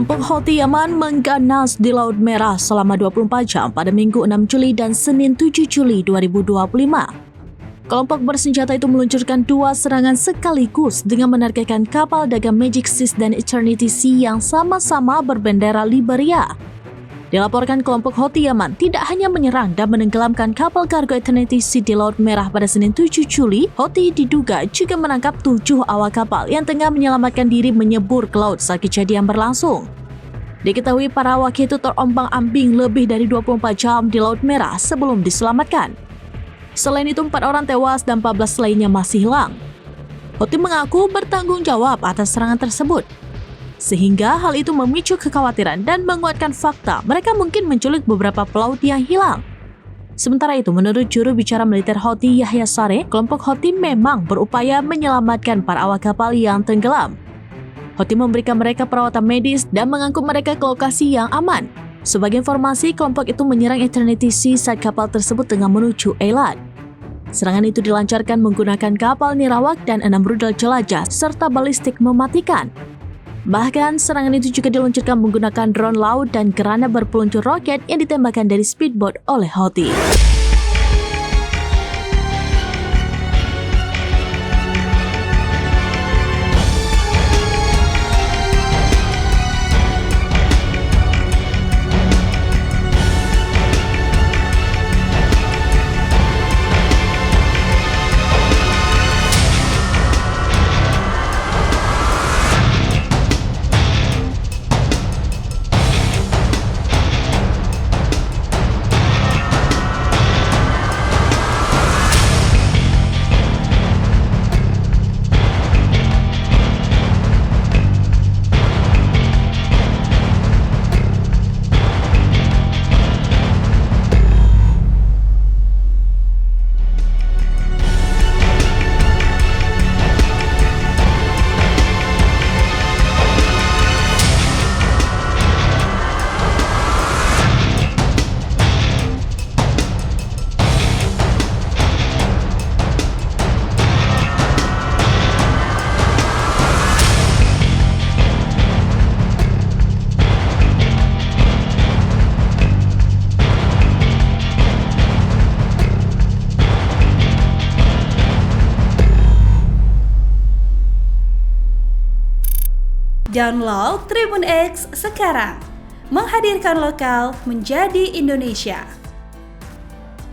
Kelompok Houthi Yaman mengganas di Laut Merah selama 24 jam pada Minggu 6 Juli dan Senin 7 Juli 2025. Kelompok bersenjata itu meluncurkan 2 serangan sekaligus dengan menargetkan kapal dagang Magic Seas dan Eternity Sea yang sama-sama berbendera Liberia. Dilaporkan kelompok Houthi Yaman tidak hanya menyerang dan menenggelamkan kapal kargo Eternity Sea di Laut Merah pada Senin 7 Juli, Houthi diduga juga menangkap 7 awak kapal yang tengah menyelamatkan diri menyebur ke laut saat kejadian berlangsung. Diketahui para awak itu terombang-ambing lebih dari 24 jam di Laut Merah sebelum diselamatkan. Selain itu, 4 orang tewas dan 14 lainnya masih hilang. Houthi mengaku bertanggung jawab atas serangan tersebut, sehingga hal itu memicu kekhawatiran dan menguatkan fakta mereka mungkin menculik beberapa pelaut yang hilang. Sementara itu, menurut juru bicara militer Houthi Yahya Saree, kelompok Houthi memang berupaya menyelamatkan para awak kapal yang tenggelam. Houthi memberikan mereka perawatan medis dan mengangkut mereka ke lokasi yang aman. Sebagai informasi, kelompok itu menyerang Eternity Sea saat kapal tersebut tengah menuju Eilat. Serangan itu dilancarkan menggunakan kapal nirawak dan 6 rudal jelajah serta balistik mematikan. Bahkan, serangan itu juga diluncurkan menggunakan drone laut dan gerana berpeluncur roket yang ditembakkan dari speedboat oleh Houthi. Download Tribun X sekarang, menghadirkan lokal menjadi Indonesia.